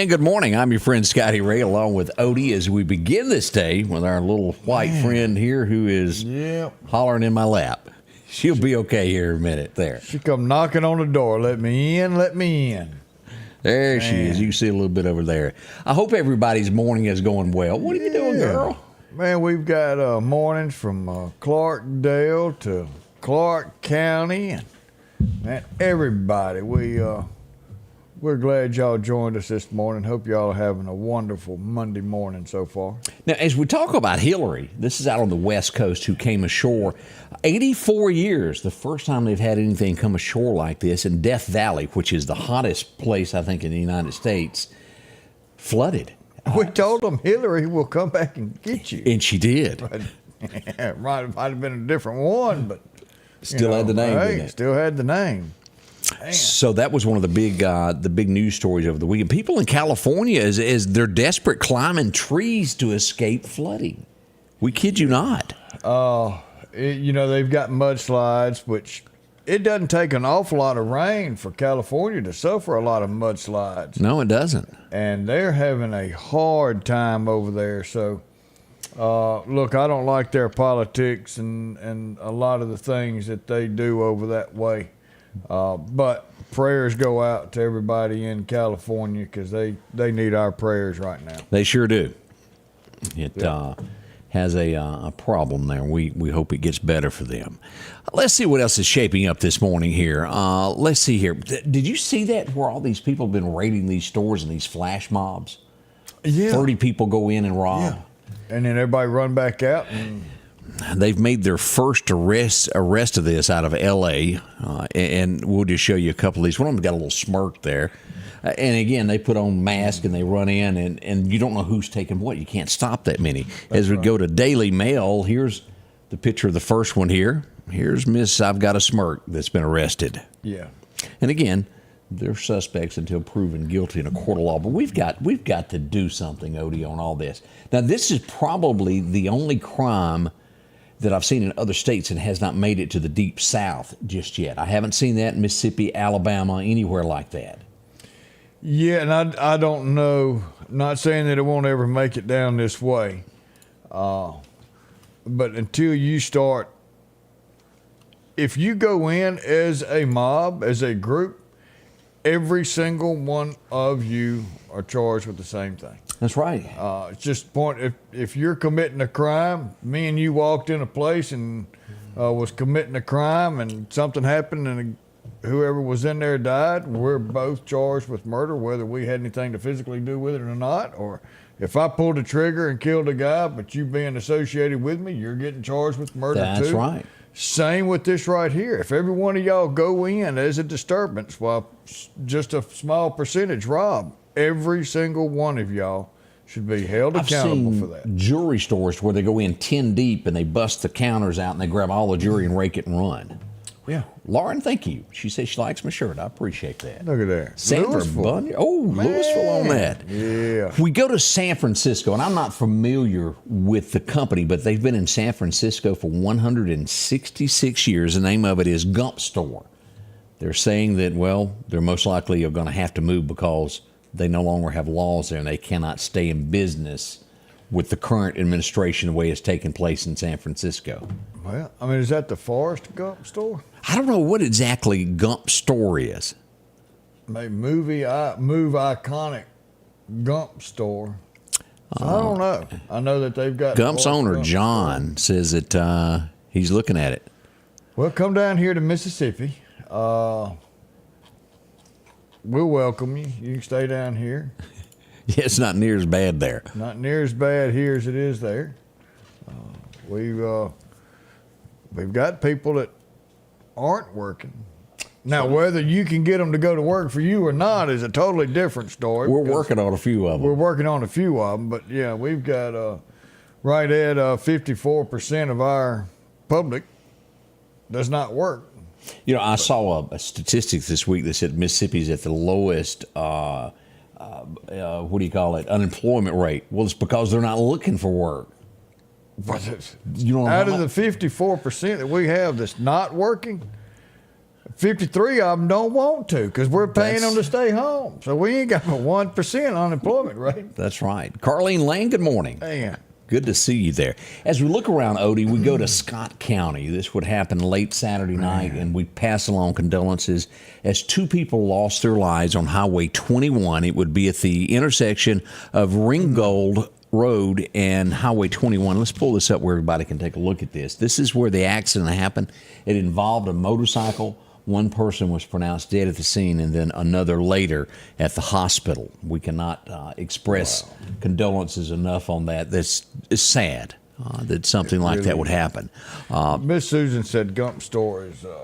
And good morning. I'm your friend Scotty Ray, along with Odie, as we begin this day with our little white friend here who is hollering in my lap. She'll be okay here in a minute there. She come knocking on the door. Let me in, let me in. There she is. You can see a little bit over there. I hope everybody's morning is going well. What are you doing, girl? Man, we've got mornings from Clarkdale to Clark County, and man, everybody. We're glad y'all joined us this morning. Hope y'all are having a wonderful Monday morning so far. Now, as we talk about Hillary, this is out on the West Coast, who came ashore 84 years, the first time they've had anything come ashore like this, in Death Valley, which is the hottest place, I think, in the United States, flooded. We told them Hillary will come back and get you. And she did. But, might have been a different one, but still had the name, didn't it? Still had the name. Man. So that was one of the big news stories over the weekend. People in California, is they're desperate, climbing trees to escape flooding. We kid you not. They've got mudslides, which it doesn't take an awful lot of rain for California to suffer a lot of mudslides. No, it doesn't. And they're having a hard time over there. So, look, I don't like their politics and a lot of the things that they do over that way. But prayers go out to everybody in California, because they need our prayers right now. They sure do. It has a problem there. We hope it gets better for them. Let's see what else is shaping up this morning here. Let's see here. Did you see that, where all these people have been raiding these stores and these flash mobs? Yeah. 30 people go in and rob. Yeah. And then everybody run back out. And they've made their first arrest of this out of L.A., and we'll just show you a couple of these. One of them got a little smirk there. And again, they put on masks and they run in, and you don't know who's taking what. You can't stop that many. As we go to Daily Mail, here's the picture of the first one here. Here's Miss I've Got a Smirk that's been arrested. Yeah. And again, they're suspects until proven guilty in a court of law. But we've got to do something, Odie, on all this. Now, this is probably the only crime that I've seen in other states and has not made it to the deep south just yet. I haven't seen that in Mississippi, Alabama, anywhere like that. Yeah, and I don't know, not saying that it won't ever make it down this way, but until you start, if you go in as a mob, as a group, every single one of you are charged with the same thing. That's right. It's just point, if you're committing a crime, me and you walked in a place and was committing a crime, and something happened and whoever was in there died, we're both charged with murder, whether we had anything to physically do with it or not. Or if I pulled a trigger and killed a guy, but you being associated with me, you're getting charged with murder too. That's right. Same with this right here. If every one of y'all go in as a disturbance, while just a small percentage rob, every single one of y'all should be held accountable for that. I've seen jewelry stores where they go in 10 deep and they bust the counters out and they grab all the jewelry and rake it and run. Yeah. Lauren, thank you. She says she likes my shirt. I appreciate that. Look at that. Sandra Bunny. Oh, man. Louisville on that. Yeah. We go to San Francisco, and I'm not familiar with the company, but they've been in San Francisco for 166 years. The name of it is Gump Store. They're saying that, well, they're most likely going to have to move because they no longer have laws there and they cannot stay in business with the current administration the way it's taking place in San Francisco. Well, I mean, is that the Forrest Gump store? I don't know what exactly Gump Store is. Maybe move iconic Gump store. So I don't know. I know that they've got Gump's owner, Gump John, says that he's looking at it. Well, come down here to Mississippi. We'll welcome you. You can stay down here. Yeah, it's not near as bad there. Not near as bad here as it is there. we've got people that aren't working. Now, whether you can get them to go to work for you or not is a totally different story. We're working on a few of them. We're working on a few of them, but yeah, we've got right at 54% of our public does not work. You know, I saw a statistic this week that said Mississippi's at the lowest, what do you call it, unemployment rate. Well, it's because they're not looking for work. You know, out of the 54% that we have that's not working, 53 of them don't want to because we're paying them to stay home. So we ain't got a 1% unemployment rate. That's right. Carlene Lane, good morning. Man. Good to see you there. As we look around, Odie, we go to Scott County. This would happen late Saturday night, and we pass along condolences as two people lost their lives on Highway 21. It would be at the intersection of Ringgold Road and Highway 21. Let's pull this up where everybody can take a look at this. This is where the accident happened. It involved a motorcycle. One person was pronounced dead at the scene, and then another later at the hospital. We cannot express condolences enough on that. That's sad that something like that would happen. Miss Susan said Gump Store is a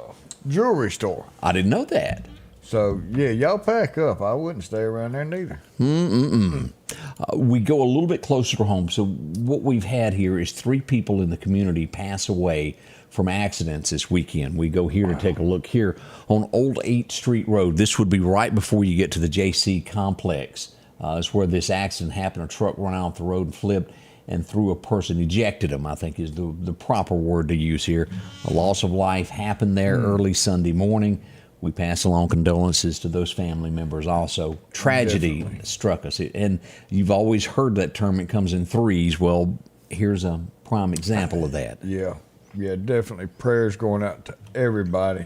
jewelry store. I didn't know that. So, yeah, y'all pack up. I wouldn't stay around there neither. We go a little bit closer to home. So what we've had here is 3 people in the community pass away from accidents this weekend. We go here to take a look here on Old 8th Street Road. This would be right before you get to the JC complex. It's where this accident happened. A truck ran off the road and flipped and threw a person, ejected him, I think is the proper word to use here. A loss of life happened there early Sunday morning. We pass along condolences to those family members also. Tragedy struck us. And you've always heard that term, it comes in threes. Well, here's a prime example of that. Yeah, definitely. Prayers going out to everybody.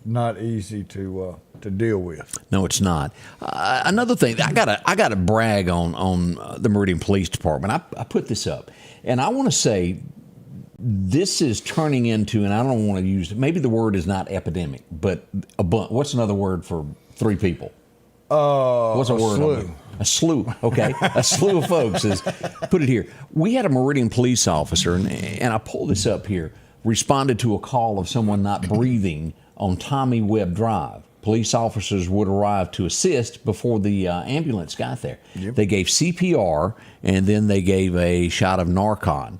Not easy to deal with. No, it's not. Another thing, I gotta brag on the Meridian Police Department. I put this up, and I want to say this is turning into, and I don't want to use, maybe the word is not epidemic, but what's another word for 3 people? What's a word? Slew. A slew. Okay, a slew of folks is put it here. We had a Meridian police officer, and I pulled this up here. Responded to a call of someone not breathing on Tommy Webb Drive. Police officers would arrive to assist before the ambulance got there. Yep. They gave CPR, and then they gave a shot of Narcan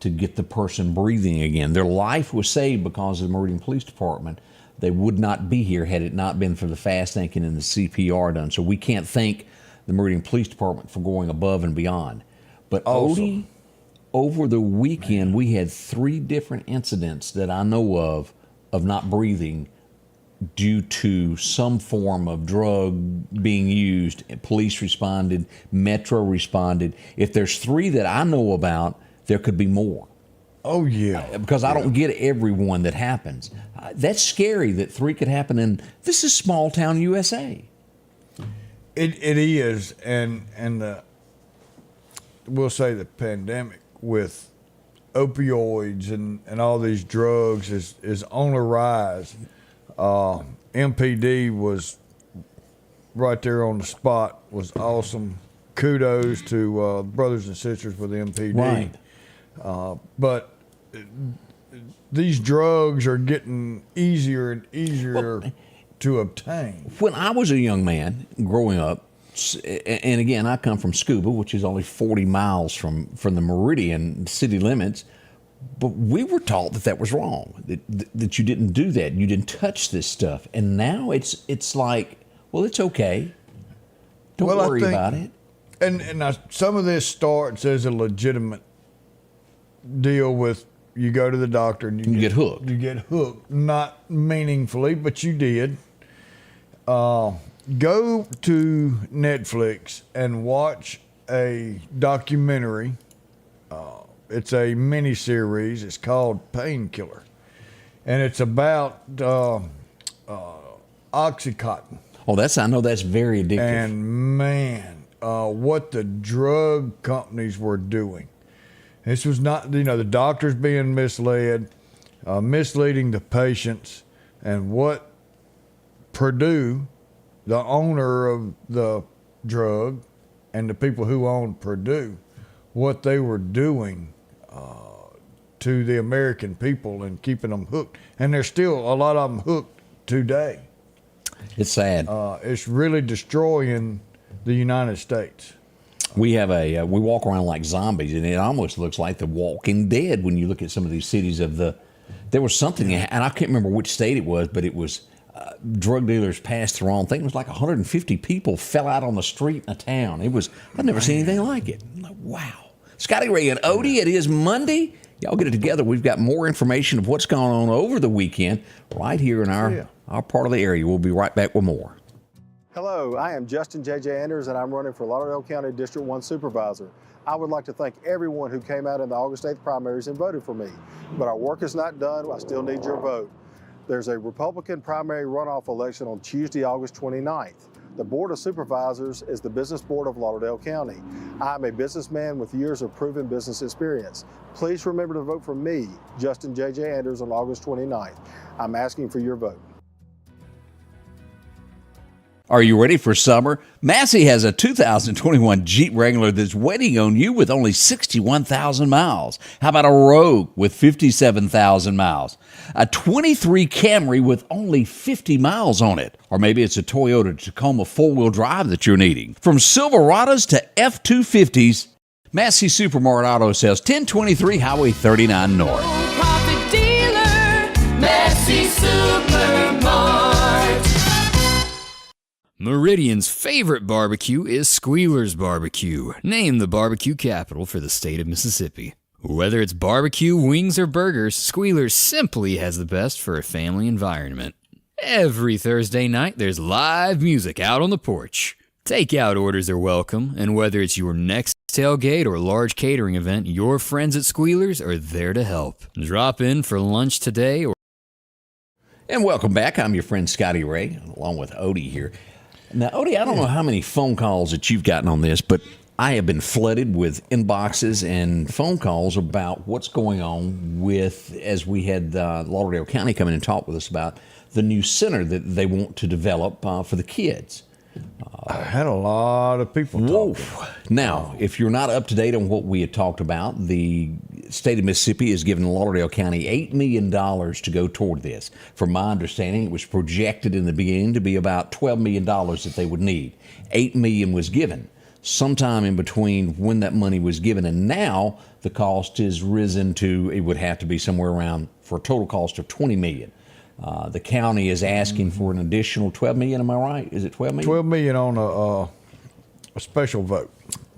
to get the person breathing again. Their life was saved because of the Meridian Police Department. They would not be here had it not been for the fast thinking and the CPR done. So we can't thank the Meridian Police Department for going above and beyond. But awesome. Odie, over the weekend, we had 3 different incidents that I know of not breathing due to some form of drug being used. Police responded, Metro responded. If there's 3 that I know about, there could be more. Oh, yeah. Because I don't get every one that happens. That's scary that 3 could happen, and this is small town USA. It is, and we'll say the pandemic with opioids and all these drugs is on the rise. MPD was right there on the spot, was awesome. Kudos to brothers and sisters with MPD. Right. But these drugs are getting easier and easier to obtain. When I was a young man growing up, and again, I come from Scuba, which is only 40 miles from the Meridian city limits, but we were taught that was wrong, that you didn't do that, you didn't touch this stuff. And now it's like, well, it's okay. Don't worry about it. And now some of this starts as a legitimate deal with you go to the doctor and you get hooked. You get hooked, not meaningfully, but you did. Go to Netflix and watch a documentary. It's a mini series. It's called Painkiller, and it's about OxyContin. Oh, I know that's very addictive. And man, what the drug companies were doing. This was not, the doctors being misled, misleading the patients, and what Purdue, the owner of the drug, and the people who owned Purdue, what they were doing to the American people and keeping them hooked. And there's still a lot of them hooked today. It's sad. It's really destroying the United States. We have we walk around like zombies, and it almost looks like The Walking Dead when you look at some of these cities there was something, and I can't remember which state it was, but it was drug dealers passed through on. I think it was like 150 people fell out on the street in a town. I've never seen anything like it. I'm like, wow. Scotty Ray and Odie, it is Monday. Y'all get it together. We've got more information of what's going on over the weekend right here in our part of the area. We'll be right back with more. Hello, I am Justin J.J. Anders, and I'm running for Lauderdale County District 1 Supervisor. I would like to thank everyone who came out in the August 8th primaries and voted for me. But our work is not done. I still need your vote. There's a Republican primary runoff election on Tuesday, August 29th. The Board of Supervisors is the business board of Lauderdale County. I'm a businessman with years of proven business experience. Please remember to vote for me, Justin J.J. Anders, on August 29th. I'm asking for your vote. Are you ready for summer? Massey has a 2021 Jeep Wrangler that's waiting on you with only 61,000 miles. How about a Rogue with 57,000 miles? A 23 Camry with only 50 miles on it. Or maybe it's a Toyota Tacoma four-wheel drive that you're needing. From Silverados to F-250s, Massey Supermart Auto Sales, 1023 Highway 39 North. Profit dealer, Massey Supermart. Meridian's favorite barbecue is Squealer's Barbecue, named the barbecue capital for the state of Mississippi. Whether it's barbecue, wings, or burgers, Squealer's simply has the best for a family environment. Every Thursday night, there's live music out on the porch. Takeout orders are welcome, and whether it's your next tailgate or large catering event, your friends at Squealer's are there to help. Drop in for lunch today. And welcome back. I'm your friend Scotty Ray, along with Odie here. Now, Odie, I don't know how many phone calls that you've gotten on this, but I have been flooded with inboxes and phone calls about what's going on with, as we had Lauderdale County come in and talk with us about the new center that they want to develop for the kids. I had a lot of people talking. Now, if you're not up to date on what we had talked about, the state of Mississippi has given Lauderdale County $8 million to go toward this. From my understanding, it was projected in the beginning to be about $12 million that they would need. $8 million was given. Sometime in between when that money was given and now, the cost has risen to, it would have to be somewhere around, for a total cost of $20 million. The county is asking for an additional $12 million. Am I right? Is it $12 million? $12 million on a special vote.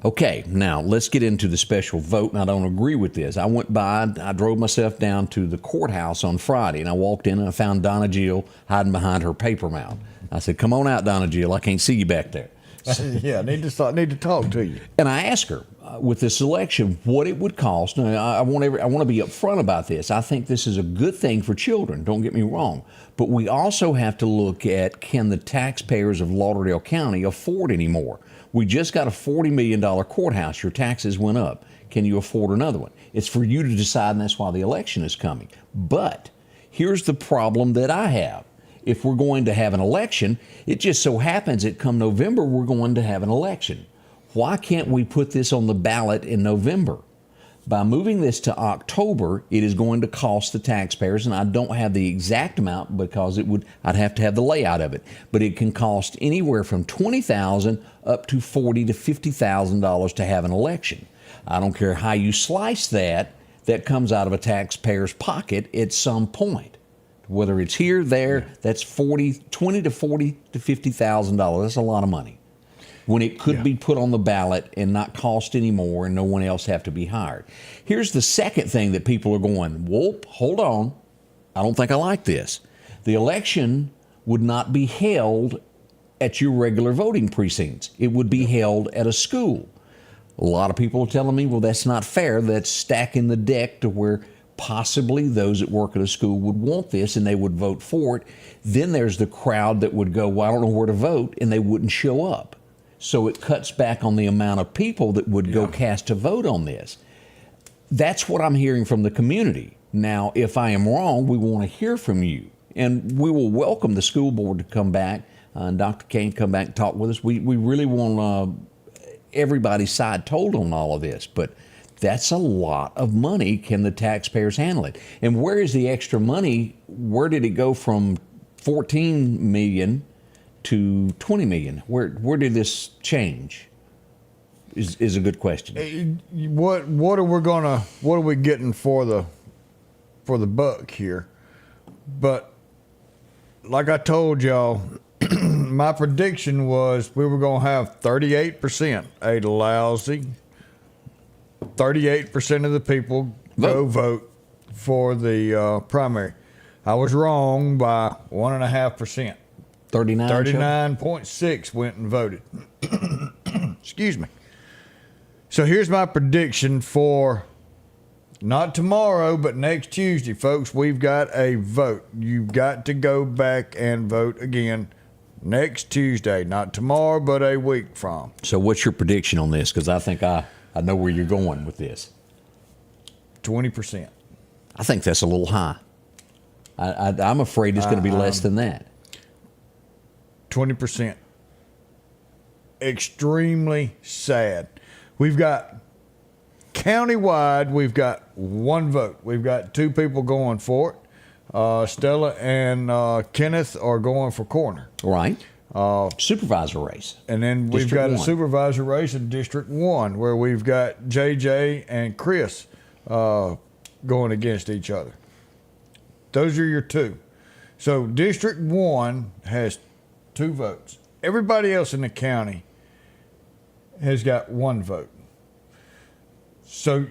Okay, now let's get into the special vote, and I don't agree with this. I drove myself down to the courthouse on Friday, and I walked in and I found Donna Jill hiding behind her paper mount. I said, "Come on out, Donna Jill. I can't see you back there." Yeah, I need to talk to you. And I asked her with this election what it would cost. Now, I want to be upfront about this. I think this is a good thing for children. Don't get me wrong, but we also have to look at, can the taxpayers of Lauderdale County afford anymore? We just got a $40 million courthouse. Your taxes went up. Can you afford another one? It's for you to decide, and that's why the election is coming. But here's the problem that I have. If we're going to have an election, it just so happens that come November, we're going to have an election. Why can't we put this on the ballot in November? By moving this to October, it is going to cost the taxpayers, and I don't have the exact amount because I'd have to have the layout of it, but it can cost anywhere from $20,000 up to $40,000 to $50,000 to have an election. I don't care how you slice that comes out of a taxpayer's pocket at some point. Whether it's here, there, that's $20,000 to $40,000 to $50,000. That's a lot of money. When it could be put on the ballot and not cost any more and no one else have to be hired. Here's the second thing that people are going, whoop, hold on. I don't think I like this. The election would not be held at your regular voting precincts. It would be held at a school. A lot of people are telling me, well, that's not fair. That's stacking the deck to where possibly those that work at a school would want this and they would vote for it. Then there's the crowd that would go, well, I don't know where to vote, and they wouldn't show up. So it cuts back on the amount of people that would go cast a vote on this. That's what I'm hearing from the community. Now, if I am wrong, we want to hear from you. And we will welcome the school board to come back and Dr. Kane come back and talk with us. We really want everybody's side told on all of this. But That's a lot of money. Can the taxpayers handle it? And where is the extra money? Where did it go from 14 million to 20 million? Where did this change? Is a good question. What are we getting for the buck here? But like I told y'all, my prediction was we were going to have 38%, a lousy 38% of the people go vote for the primary. I was wrong by 1.5%. 39.6 went and voted. Excuse me. So here's my prediction for not tomorrow, but next Tuesday, folks. We've got a vote. You've got to go back and vote again next Tuesday. Not tomorrow, but a week from. So what's your prediction on this? Because I think I know where you're going with this. 20%. I think that's a little high. I'm afraid it's going to be less than that. 20%. Extremely sad. We've got countywide, we've got one vote. We've got two people going for it. Stella and Kenneth are going for coroner. Right. Supervisor race. And then we've District got a 1. supervisor race in District 1 where we've got JJ and Chris going against each other. Those are your two. So District 1 has 2 votes. Everybody else in the county has got 1 vote. So,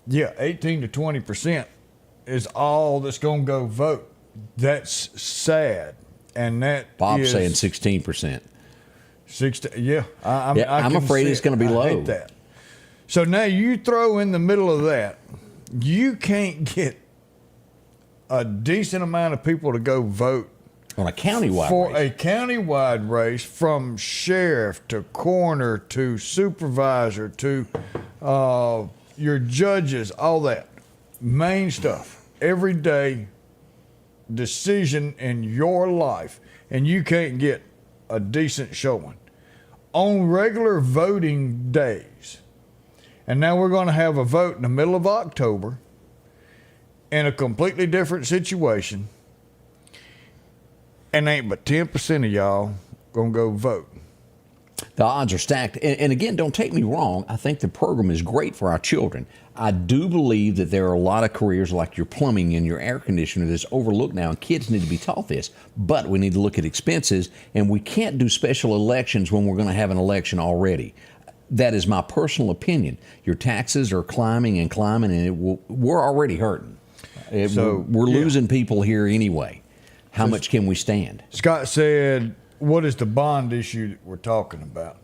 yeah, 18 to 20% is all that's going to go vote. That's sad. And that Bob's is saying 16%. 16. Yeah, I'm afraid it's going to be low. I hate that. So now you throw in the middle of that, you can't get a decent amount of people to go vote On a countywide for race. a countywide race from sheriff to coroner to supervisor to your judges, all that main stuff, everyday decision in your life, and you can't get a decent showing on regular voting days. And now we're going to have a vote in the middle of October in a completely different situation. And ain't but 10% of y'all going to go vote. The odds are stacked. And again, don't take me wrong. I think the program is great for our children. I do believe that there are a lot of careers like your plumbing and your air conditioner that's overlooked now, and kids need to be taught this. But we need to look at expenses, and we can't do special elections when we're going to have an election already. That is my personal opinion. Your taxes are climbing and climbing, and we're already hurting. We're losing people here anyway. How much can we stand? Scott said, what is the bond issue that we're talking about?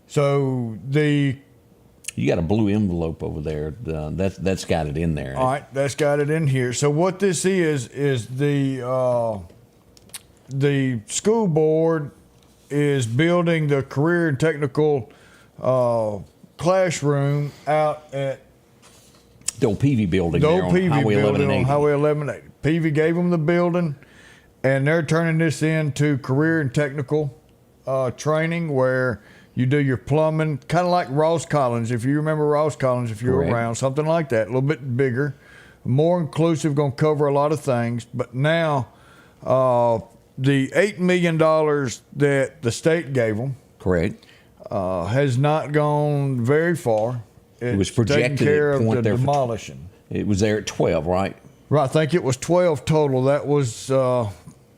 So You got a blue envelope over there. That's got it in there. All right, that's got it in here. So what this is the school board is building the career and technical classroom out at The old Peavy building the there old on Peavy Highway building 1180. on Highway 1180. Peavy gave them the building, and they're turning this into career and technical training where you do your plumbing, kind of like Ross Collins. If you remember Ross Collins, if you're Correct. around, something like that, a little bit bigger, more inclusive, going to cover a lot of things. But now the $8 million that the state gave them Correct. has not gone very far. It was It's projected taking care at of point the there for- demolishing. It was there at 12, right? Right, I think it was 12 total. That was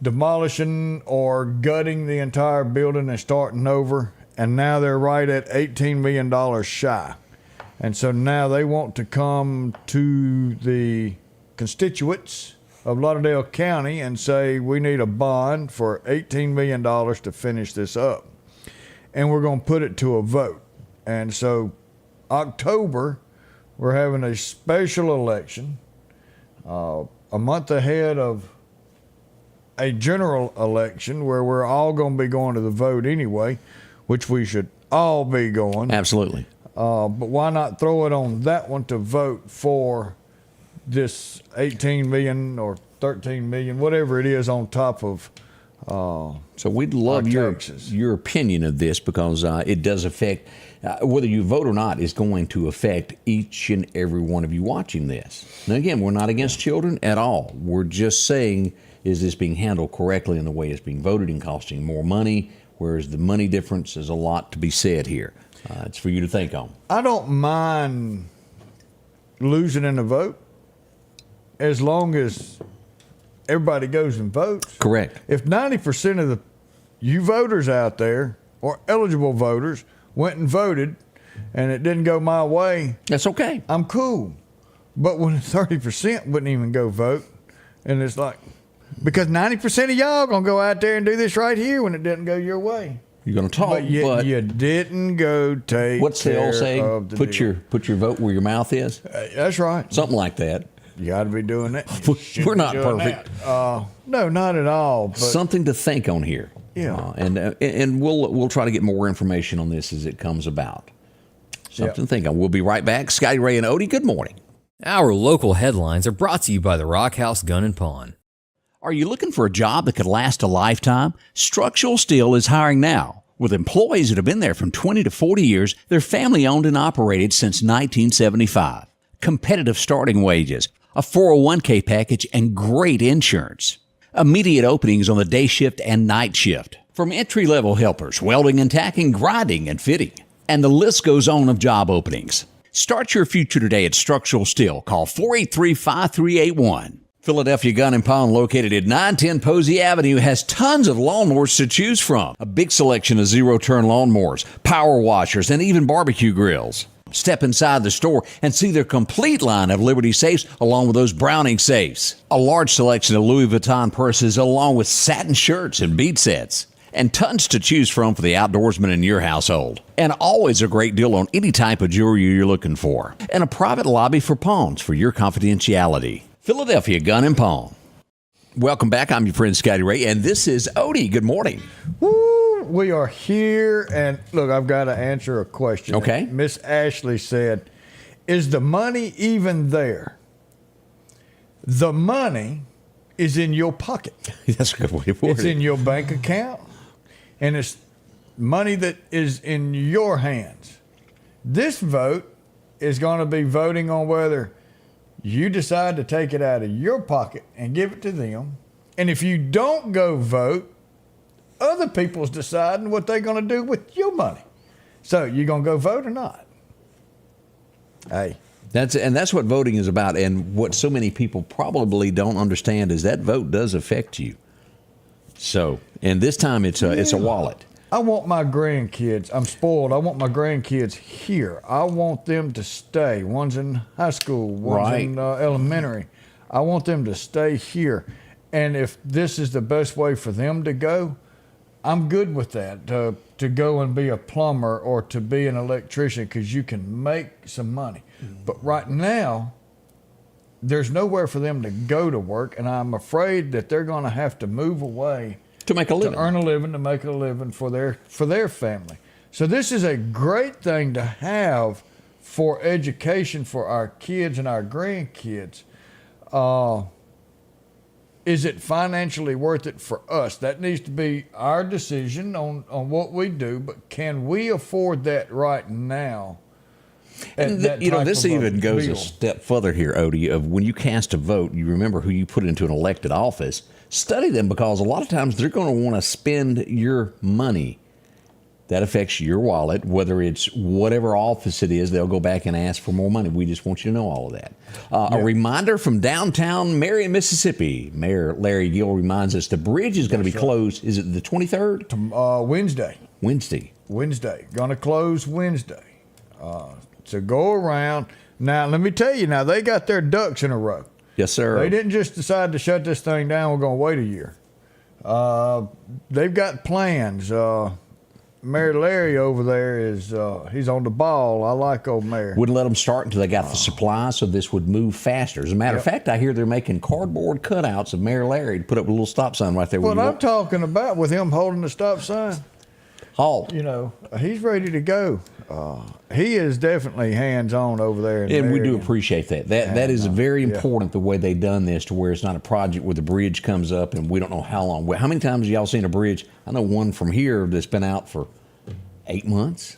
demolishing or gutting the entire building and starting over. And now they're right at $18 million shy. And so now they want to come to the constituents of Lauderdale County and say, we need a bond for $18 million to finish this up. And we're going to put it to a vote. And so October, we're having a special election a month ahead of a general election where we're all going to be going to the vote anyway, which we should all be going. Absolutely. But why not throw it on that one to vote for this 18 million or 13 million, whatever it is, on top of So we'd love Texas. your opinion of this because it does affect, whether you vote or not, is going to affect each and every one of you watching this. Now, again, we're not against children at all. We're just saying, is this being handled correctly in the way it's being voted and costing more money, whereas the money difference is a lot to be said here. It's for you to think on. I don't mind losing in the vote as long as everybody goes and votes. Correct. If 90% of you voters out there or eligible voters went and voted and it didn't go my way, That's okay. I'm cool. But when 30% wouldn't even go vote, and it's like, because 90% of y'all gonna go out there and do this right here when it didn't go your way. You're going to talk, But you didn't go take what's the old care saying? of the Put deal. your vote where your mouth is. That's right. Something like that. You got to be doing that. You should We're be not doing perfect. that. No, not at all. But Something to think on here. Yeah. And we'll try to get more information on this as it comes about. Something to think on. We'll be right back. Scotty Ray and Odie, good morning. Our local headlines are brought to you by the Rock House Gun and Pawn. Are you looking for a job that could last a lifetime? Structural Steel is hiring now. With employees that have been there from 20 to 40 years, they're family owned and operated since 1975. Competitive starting wages, a 401k package, and great insurance. Immediate openings on the day shift and night shift. From entry-level helpers, welding and tacking, grinding and fitting. And the list goes on of job openings. Start your future today at Structural Steel. Call 483-5381. Philadelphia Gun and Pawn, located at 910 Posey Avenue, has tons of lawnmowers to choose from. A big selection of zero-turn lawnmowers, power washers, and even barbecue grills. Step inside the store and see their complete line of Liberty safes along with those Browning safes. A large selection of Louis Vuitton purses along with satin shirts and bead sets. And tons to choose from for the outdoorsman in your household. And always a great deal on any type of jewelry you're looking for. And a private lobby for pawns for your confidentiality. Philadelphia Gun and Pawn. Welcome back. I'm your friend Scotty Ray, and this is Odie. Good morning. woo, we are here. And look, I've got to answer a question. Okay. Miss Ashley said, is the money even there? The money is in your pocket. That's a good way to put It's it. in your bank account, and it's money that is in your hands. This vote is going to be voting on whether you decide to take it out of your pocket and give it to them. And if you don't go vote, other people's deciding what they're going to do with your money. So you going to go vote or not? Hey. That's what voting is about. And what so many people probably don't understand is that vote does affect you. So, and this time it's a wallet. I want my grandkids, I'm spoiled, I want my grandkids here. I want them to stay. One's in high school, one's in elementary. I want them to stay here. And if this is the best way for them to go, I'm good with that, to go and be a plumber or to be an electrician, because you can make some money. But right now, there's nowhere for them to go to work, and I'm afraid that they're going to have to move away To make a living. to earn a living, to make a living for their family. So this is a great thing to have for education for our kids and our grandkids. Is it financially worth it for us? That needs to be our decision on what we do, but can we afford that right now? And this even goes a step further here, Odie, of when you cast a vote, you remember who you put into an elected office. Study them, because a lot of times they're going to want to spend your money. That affects your wallet, whether it's whatever office it is, they'll go back and ask for more money. We just want you to know all of that. A reminder from downtown Meridian, Mississippi. Mayor Larry Gill reminds us the bridge is going to be closed. Is it the 23rd? Wednesday. Wednesday. Going to close Wednesday. So go around. Now, let me tell you, now they got their ducks in a row. Yes, sir. They didn't just decide to shut this thing down. We're going to wait a year. They've got plans. Mayor Larry over there is, he's on the ball. I like old Mayor. Wouldn't let them start until they got the supply, so this would move faster. As a matter of fact, I hear they're making cardboard cutouts of Mayor Larry to put up a little stop sign right there. What I'm talking about with him holding the stop sign, halt. he's ready to go. he is definitely hands-on over there. And we do Meridian. appreciate that. That is very important, the way they've done this, to where it's not a project where the bridge comes up and we don't know how long. How many times have y'all seen a bridge? I know one from here that's been out for 8 months.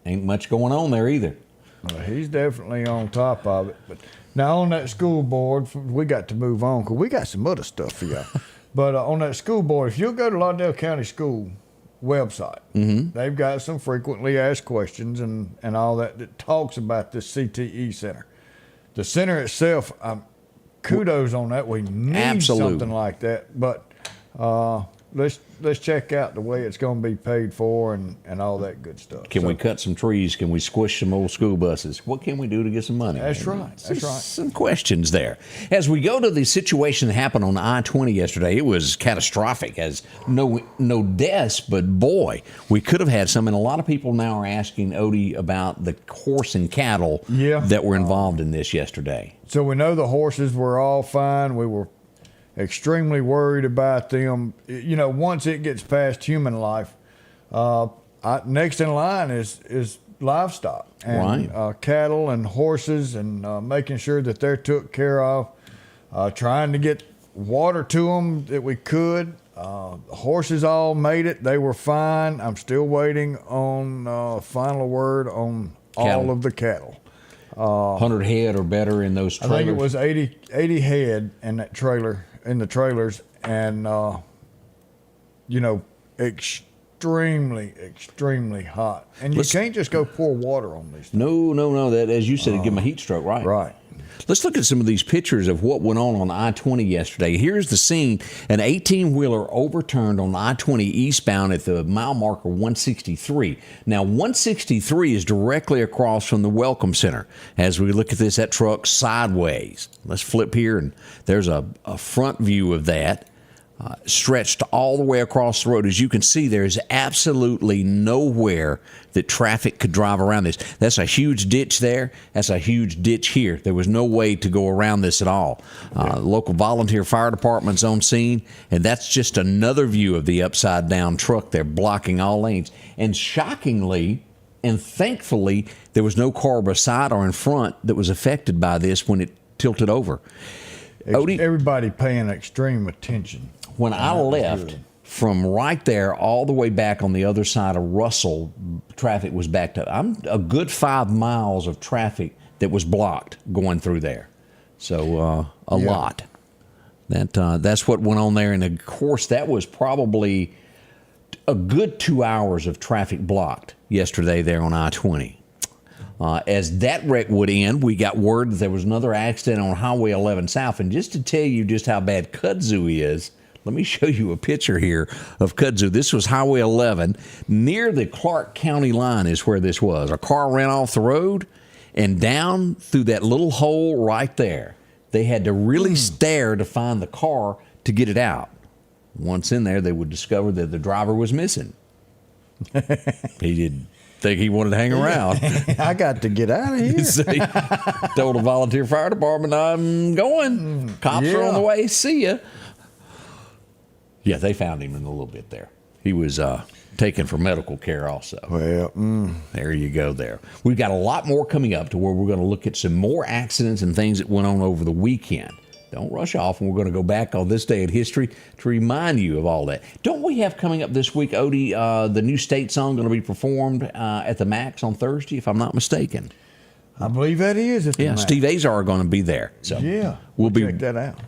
Ain't much going on there either. He's definitely on top of it. But now on that school board, we got to move on because we got some other stuff for y'all. But on that school board, if you'll go to Lauderdale County School website, they've got some frequently asked questions and all that talks about this CTE center. The center itself, kudos on that. We need Absolutely. something like that. But let's check out the way it's going to be paid for and all that good stuff. Can we cut some trees? Can we squish some old school buses? What can we do to get some money? That's right. That's right. Some questions there. As we go to the situation that happened on I-20 yesterday, it was catastrophic. As no deaths, but boy, we could have had some. And a lot of people now are asking Odie about the horse and cattle that were involved in this yesterday. So we know the horses were all fine. We were extremely worried about them. You know, once it gets past human life, next in line is livestock and cattle and horses, and making sure that they're took care of, trying to get water to them that we could. The horses all made it. They were fine. I'm still waiting on final word on all of the cattle. 100 head or better in those trailers. I think it was 80 head in that trailer, in the trailers, and extremely hot. And you can't just go pour water on these things. No. That, as you said, it'd give them a heat stroke, right? Right. Let's look at some of these pictures of what went on I-20 yesterday. Here's the scene. An 18-wheeler overturned on I-20 eastbound at the mile marker 163. Now, 163 is directly across from the Welcome Center. As we look at this, that truck sideways. Let's flip here, and there's a front view of that. Stretched all the way across the road. As you can see, there's absolutely nowhere that traffic could drive around this. That's a huge ditch there. That's a huge ditch here. There was no way to go around this at all. Local volunteer fire department's on scene, and that's just another view of the upside-down truck there blocking all lanes. And shockingly and thankfully, there was no car beside or in front that was affected by this when it tilted over. Odie, everybody paying extreme attention. When I left from right there all the way back on the other side of Russell, traffic was backed up. I'm a good 5 miles of traffic that was blocked going through there. So a lot. That's what went on there. And of course, that was probably a good 2 hours of traffic blocked yesterday there on I-20. As that wreck would end, we got word that there was another accident on Highway 11 South. And just to tell you just how bad Kudzu is, let me show you a picture here of Kudzu. This was Highway 11. Near the Clark County line is where this was. A car ran off the road and down through that little hole right there. They had to really stare to find the car to get it out. Once in there, they would discover that the driver was missing. He didn't think he wanted to hang around. I got to get out of here. See, told the volunteer fire department, I'm going. Cops are on the way. See ya. Yeah, they found him in a little bit there. He was taken for medical care also. Well, there you go there. We've got a lot more coming up to where we're going to look at some more accidents and things that went on over the weekend. Don't rush off, and we're going to go back on this day in history to remind you of all that. Don't we have coming up this week, Odie, the new state song going to be performed at the Max on Thursday, if I'm not mistaken? I believe that is at the Max. Steve Azar are going to be there. So we'll check that out.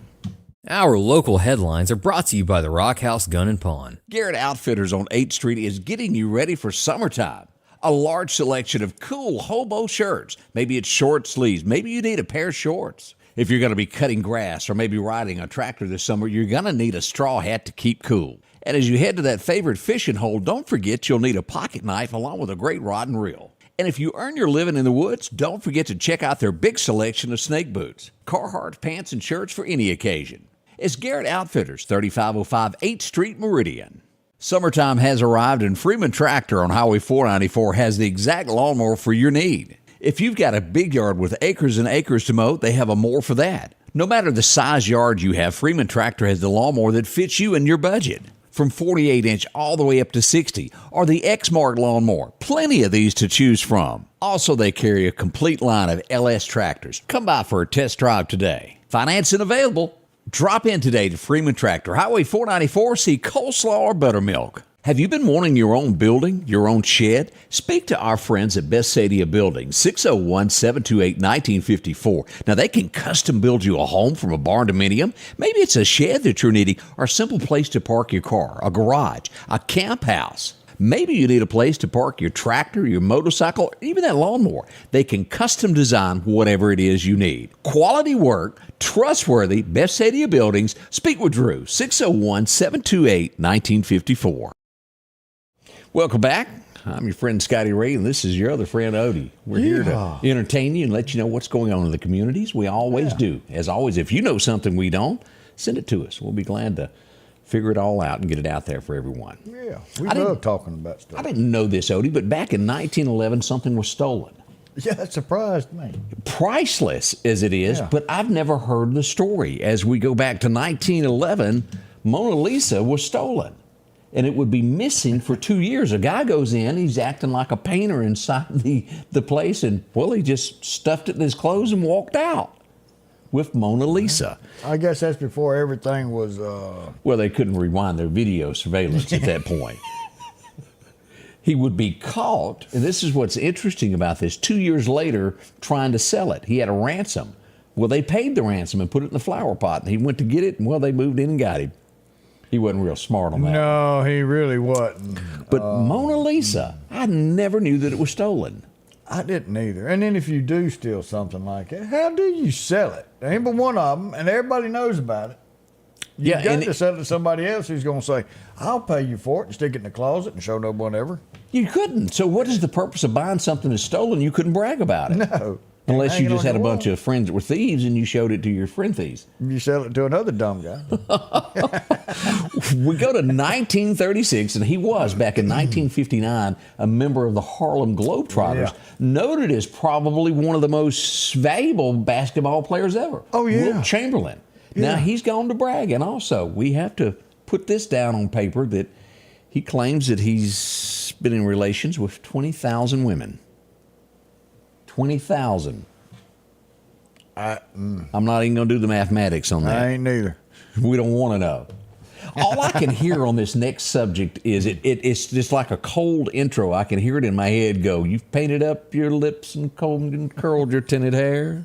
Our local headlines are brought to you by the Rock House Gun and Pawn. Garrett Outfitters on 8th Street is getting you ready for summertime. A large selection of cool hobo shirts. Maybe it's short sleeves. Maybe you need a pair of shorts. If you're going to be cutting grass or maybe riding a tractor this summer, you're going to need a straw hat to keep cool. And as you head to that favorite fishing hole, don't forget you'll need a pocket knife along with a great rod and reel. And if you earn your living in the woods, don't forget to check out their big selection of snake boots, Carhartt pants, and shirts for any occasion. It's Garrett Outfitters, 3505 8th Street, Meridian. Summertime has arrived, and Freeman Tractor on Highway 494 has the exact lawnmower for your need. If you've got a big yard with acres and acres to mow, they have a mower for that. No matter the size yard you have, Freeman Tractor has the lawnmower that fits you and your budget. from 48-inch all the way up to 60, or the X-Mark lawnmower. Plenty of these to choose from. Also, they carry a complete line of LS tractors. Come by for a test drive today. Financing available. Drop in today to Freeman Tractor, Highway 494, see coleslaw or buttermilk. Have you been wanting your own building, your own shed? Speak to our friends at Best Sadia Building, 601-728-1954. Now, they can custom build you a home from a barn dominium. Maybe it's a shed that you're needing, or a simple place to park your car, a garage, a camp house. Maybe you need a place to park your tractor, your motorcycle, or even that lawnmower. They can custom design whatever it is you need. Quality work, trustworthy, Best Sadia Buildings. Speak with Drew, 601-728-1954. Welcome back. I'm your friend Scotty Ray, and this is your other friend Odie. We're here to entertain you and let you know what's going on in the communities. We always do. As always, if you know something we don't, send it to us. We'll be glad to figure it all out and get it out there for everyone. Yeah, we love talking about stuff. I didn't know this, Odie, but back in 1911, something was stolen. Yeah, that surprised me. Priceless as it is, but I've never heard the story. As we go back to 1911, Mona Lisa was stolen, and it would be missing for 2 years. A guy goes in, he's acting like a painter inside the place, and, well, he just stuffed it in his clothes and walked out with Mona Lisa. I guess that's before everything was... Well, they couldn't rewind their video surveillance at that point. He would be caught, and this is what's interesting about this, 2 years later trying to sell it. He had a ransom. Well, they paid the ransom and put it in the flower pot, and he went to get it, and, well, they moved in and got him. He wasn't real smart on that. No, he really wasn't. But Mona Lisa, I never knew that it was stolen. I didn't either. And then if you do steal something like that, how do you sell it? There ain't but one of them, and everybody knows about it. You got to sell it to somebody else who's going to say, I'll pay you for it, and stick it in the closet and show no one ever. You couldn't. So what is the purpose of buying something that's stolen? You couldn't brag about it. No. Unless you just had a bunch of friends that were thieves and you showed it to your friend thieves. You sell it to another dumb guy. We go to 1936, and he was, back in 1959, a member of the Harlem Globetrotters, noted as probably one of the most valuable basketball players ever. Oh, yeah. Wilt Chamberlain. Now, he's gone to brag, and also, we have to put this down on paper that he claims that he's been in relations with 20,000 women. 20,000. I'm not even going to do the mathematics on that. I ain't neither. We don't want to know. All I can hear on this next subject is it's just like a cold intro. I can hear it in my head go, you've painted up your lips and combed and curled your tinted hair.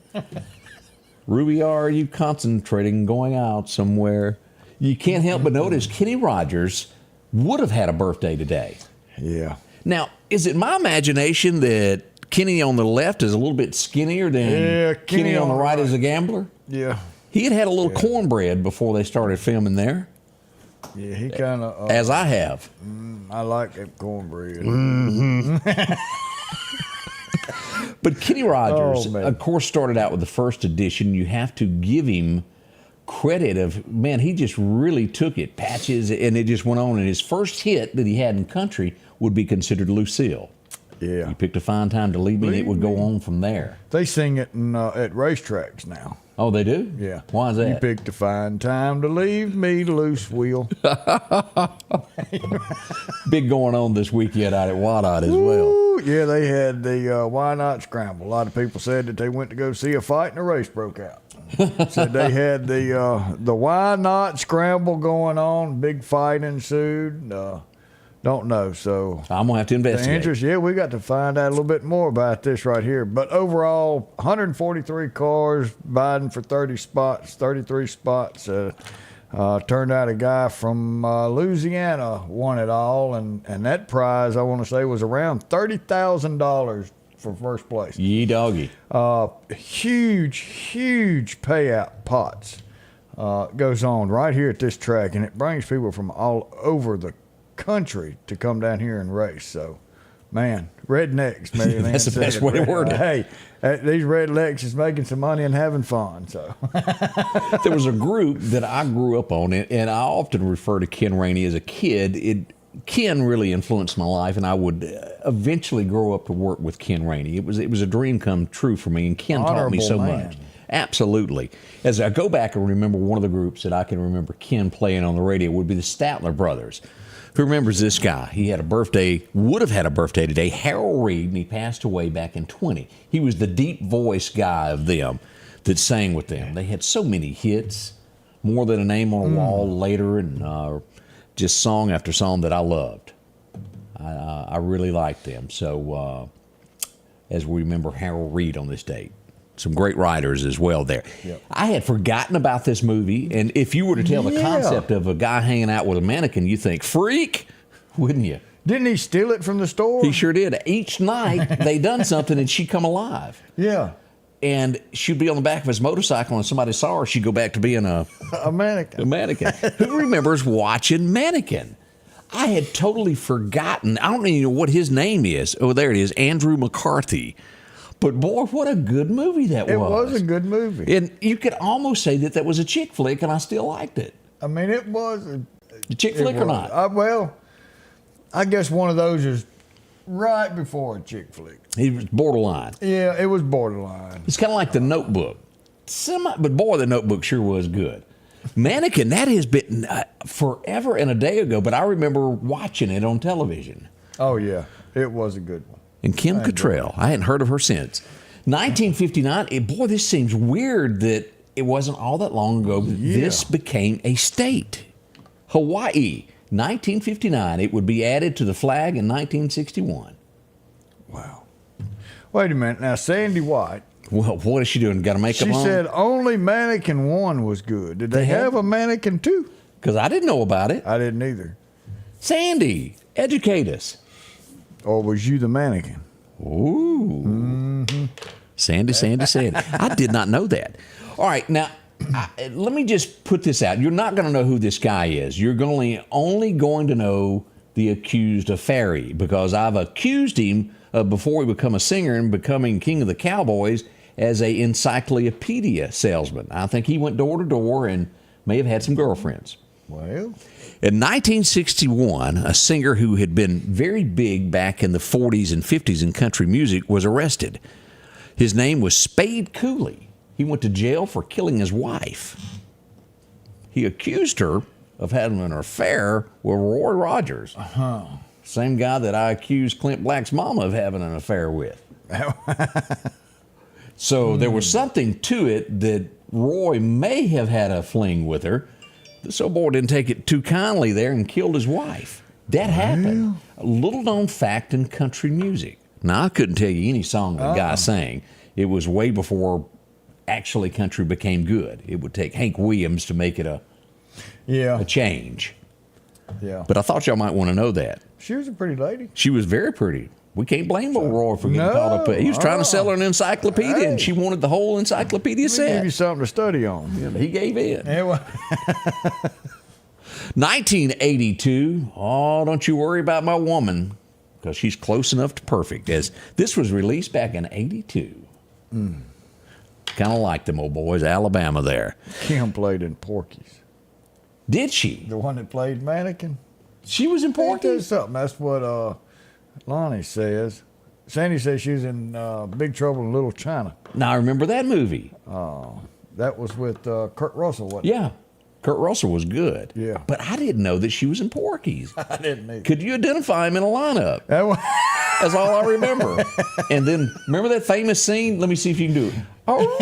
Ruby, are you concentrating going out somewhere? You can't help but notice Kenny Rogers would have had a birthday today. Yeah. Now, is it my imagination that Kenny on the left is a little bit skinnier than Kenny on the right is a gambler? Yeah. He had a little cornbread before they started filming there. Yeah, he kind of... as I have. I like that cornbread. But Kenny Rogers, of course, started out with the first edition. You have to give him credit of, man, he just really took it, patches, and it just went on. And his first hit that he had in country would be considered Lucille. Yeah. You picked a fine time to leave me, and it would go on from there. They sing it at racetracks now. Oh, they do? Yeah. Why is that? You picked a fine time to leave me, loose wheel. Big going on this weekend out at Wadot as well. Ooh, yeah, they had the Why Not Scramble. A lot of people said that they went to go see a fight and a race broke out. Said they had the Why Not Scramble going on. Big fight ensued. Don't know, so I'm gonna have to investigate. We got to find out a little bit more about this right here. But overall, 143 cars vying for 33 spots. Turned out a guy from Louisiana won it all, and that prize, I want to say, was around $30,000 for first place. Yee doggy. Huge payout pots goes on right here at this track, and it brings people from all over the country to come down here and race. So, man, rednecks, maybe. That's the best way to word it. Hey, these rednecks is making some money and having fun. So, there was a group that I grew up on, and I often refer to Ken Rainey as a kid. Ken really influenced my life, and I would eventually grow up to work with Ken Rainey. It was a dream come true for me, and Ken taught me so much. Absolutely. As I go back and remember one of the groups that I can remember Ken playing on the radio would be the Statler Brothers. Who remembers this guy? He had a birthday, would have had a birthday today, Harold Reed, and he passed away back in 20. He was the deep voice guy of them that sang with them. They had so many hits, More Than a Name on a Wall later, and just song after song that I loved. I really liked them. So as we remember Harold Reed on this date. Some great writers as well there. Yep. I had forgotten about this movie, and if you were to tell the concept of a guy hanging out with a mannequin, you think, freak, wouldn't you? Didn't he steal it from the store? He sure did. Each night, they done something, and she'd come alive. Yeah. And she'd be on the back of his motorcycle, and somebody saw her, she'd go back to being a mannequin. Who remembers watching Mannequin? I had totally forgotten. I don't even know what his name is. Oh, there it is, Andrew McCarthy. But boy, what a good movie that was. It was a good movie. And you could almost say that was a chick flick, and I still liked it. I mean, it was. A chick flick or not? Well, I guess one of those is right before a chick flick. It was borderline. Yeah, it was borderline. It's kind of like The Notebook. But boy, The Notebook sure was good. Mannequin, that has been forever and a day ago, but I remember watching it on television. Oh, yeah. It was a good one. And Kim Cattrall, I hadn't heard of her since. 1959, boy, this seems weird that it wasn't all that long ago, but this became a state. Hawaii, 1959. It would be added to the flag in 1961. Wow. Wait a minute. Now, Sandy White. Well, what is she doing? Got to make up She on? said only Mannequin 1 was good. Did they have a Mannequin 2? Because I didn't know about it. I didn't either. Sandy, educate us. Or was you the mannequin? Ooh. Mm-hmm. Sandy. I did not know that. All right, now, let me just put this out. You're not going to know who this guy is. You're only going to know the accused of Ferry, because I've accused him of, before he became a singer and becoming king of the cowboys, as a encyclopedia salesman. I think he went door to door and may have had some girlfriends. Well, in 1961, a singer who had been very big back in the 40s and 50s in country music was arrested. His name was Spade Cooley. He went to jail for killing his wife. He accused her of having an affair with Roy Rogers. Same guy that I accused Clint Black's mama of having an affair with. So there was something to it that Roy may have had a fling with her. This old boy didn't take it too kindly there and killed his wife. That happened. A little known fact in country music. Now, I couldn't tell you any song the guy sang. It was way before actually country became good. It would take Hank Williams to make it a change. Yeah. But I thought y'all might want to know that. She was a pretty lady. She was very pretty. We can't blame old Roy for getting caught up. He was trying to sell her an encyclopedia, and she wanted the whole encyclopedia set. Give you something to study on. Yeah, he gave in. Yeah, well. 1982. Oh, don't you worry about my woman, because she's close enough to perfect. As this was released back in '82. Kind of like them old boys, Alabama there. Kim played in Porky's. Did she? The one that played Mannequin? She was in Ain't that Porky's? something? That's what Lonnie says. Sandy says she was in Big Trouble in Little China. Now, I remember that movie. That was with Kurt Russell, wasn't it? Yeah. Kurt Russell was good. Yeah. But I didn't know that she was in Porky's. I didn't either. Could you identify him in a lineup? That was That's all I remember. And then, remember that famous scene? Let me see if you can do it. Oh.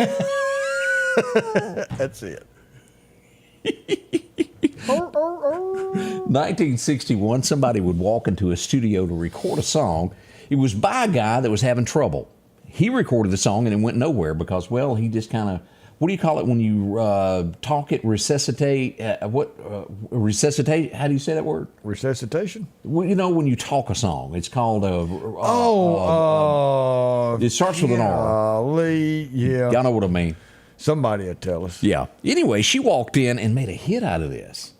That's it. 1961, somebody would walk into a studio to record a song. It was by a guy that was having trouble. He recorded the song and it went nowhere because, well, he just kind of, what do you call it when you talk it, resuscitate? Resuscitate? How do you say that word? Resuscitation? Well, you know, when you talk a song, it's called it starts with an R. Lee, yeah. Y'all know what I mean. Somebody will tell us. Yeah. Anyway, she walked in and made a hit out of this.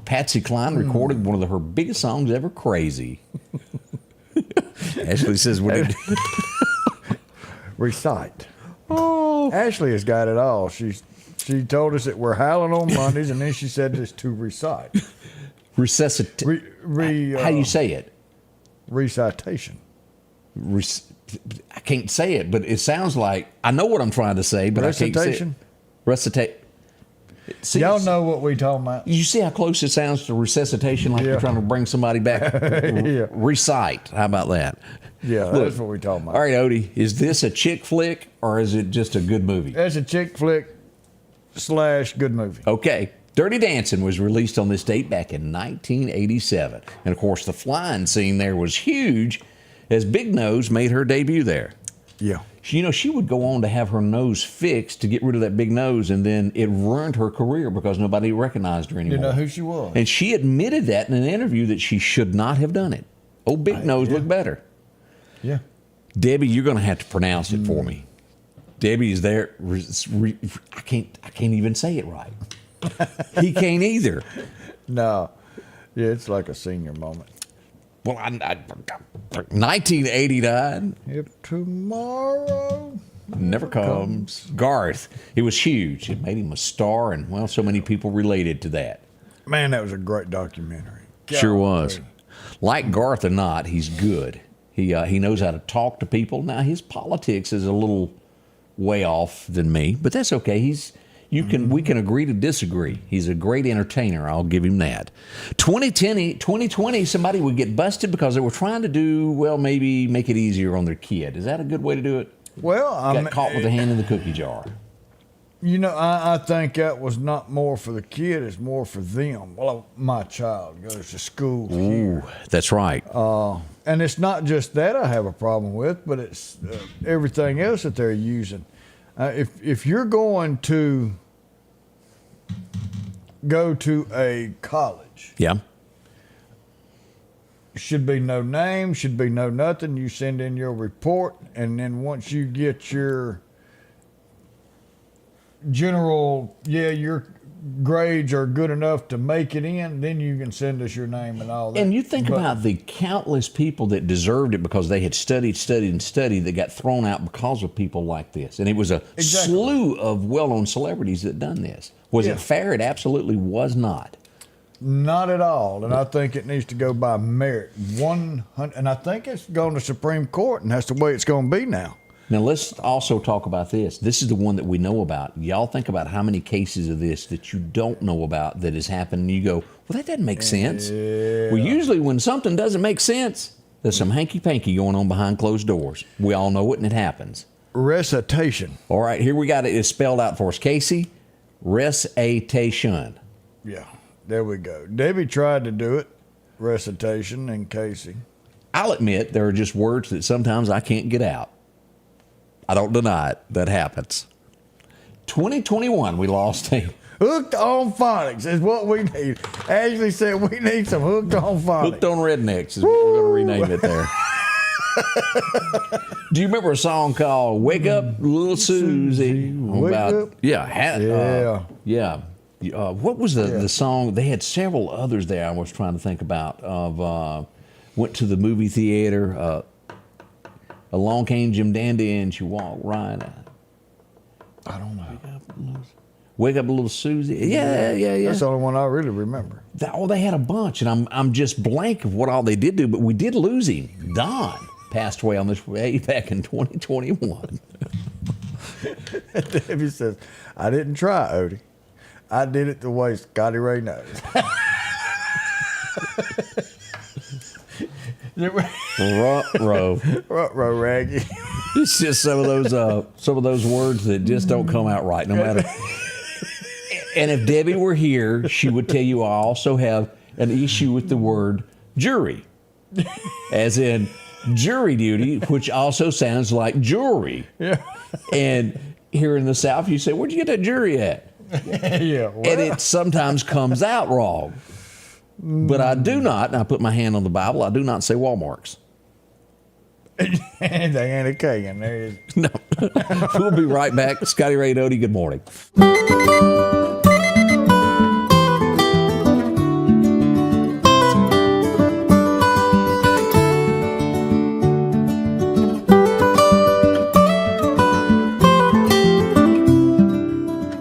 Patsy Cline recorded one of her biggest songs ever, Crazy. Ashley says, what did Recite. Oh. Ashley has got it all. She told us that we're howling on Mondays, and then she said this to recite. Resuscitate. How do you say it? Recitation. I can't say it, but it sounds like I know what I'm trying to say, but I can't say it. Recitation? Recitate. See, Y'all know what we talking about. You see how close it sounds to resuscitation, like you're Yeah. trying to bring somebody back? Yeah. Recite. How about that? Yeah, Look, that's what we talking about. All right, Odie, is this a chick flick or is it just a good movie? That's a chick flick / good movie. Okay. Dirty Dancing was released on this date back in 1987. And of course, the flying scene there was huge as Big Nose made her debut there. Yeah. You know, she would go on to have her nose fixed to get rid of that big nose, and then it ruined her career because nobody recognized her anymore. You know who she was. And she admitted that in an interview that she should not have done it. Oh, Big Nose looked better. Yeah. Debbie, you're going to have to pronounce it for me. Debbie is there. I can't even say it right. He can't either. No. Yeah, it's like a senior moment. Well, 1989 If tomorrow never comes. Garth, it was huge. It made him a star, and well, so many people related to that. Man, that was a great documentary. Sure was. Golly. Like Garth or not, he's good. He knows how to talk to people. Now his politics is a little way off than me, but that's okay. We can agree to disagree. He's a great entertainer. I'll give him that. 2020, somebody would get busted because they were trying to do, well, maybe make it easier on their kid. Is that a good way to do it? Well, Got caught with a hand in the cookie jar. You know, I think that was not more for the kid, it's more for them. Well, my child goes to school Ooh, here. that's right. And it's not just that I have a problem with, but it's everything else that they're using. If you're going to go to a college, Yeah. should be no name, should be no nothing. You send in your report, and then once you get your general, your grades are good enough to make it in, then you can send us your name and all that. And you think But- about the countless people that deserved it because they had studied that got thrown out because of people like this. And it was a Exactly. slew of well-known celebrities that done this. Was Yeah. it fair? It absolutely was not. Not at all, and I think it needs to go by merit. 100, and I think it's going to Supreme Court, and that's the way it's going to be now. Now, let's also talk about this. This is the one that we know about. Y'all think about how many cases of this that you don't know about that has happened, and you go, well, that doesn't make sense. Well, usually when something doesn't make sense, there's some hanky-panky going on behind closed doors. We all know it, and it happens. Recitation. All right, here we got it. It's spelled out for us. Casey, recitation. Yeah, there we go. Debbie tried to do it, recitation, and Casey. I'll admit there are just words that sometimes I can't get out. I don't deny it. That happens. 2021, we lost a Hooked on phonics is what we need. Ashley said we need some hooked on phonics. Hooked on Rednecks is what we're going to rename it there. Do you remember a song called "Wake Up, Little Susie"? Wake up. Yeah. What was the song? They had several others there. I was trying to think about. Went to the movie theater. Along came Jim Dandy and she walked right out. I don't know. Wake up, little Susie. Yeah. That's the only one I really remember. They had a bunch, and I'm just blank of what all they did do, but we did lose him. Don passed away on this way back in 2021. Debbie says, I didn't try, Odie. I did it the way Scotty Ray knows. Ruh-roh. Raggy. It's just some of those words that just don't come out right, no matter. And if Debbie were here, she would tell you I also have an issue with the word jury, as in jury duty, which also sounds like jewelry. Yeah. And here in the South, you say, "Where'd you get that jury at?" Yeah. Well, And it sometimes comes out wrong. But I do not, and I put my hand on the Bible, I do not say Walmarts. they ain't a Kagan. There is. No. We'll be right back. Scotty Ray and Odie, good morning.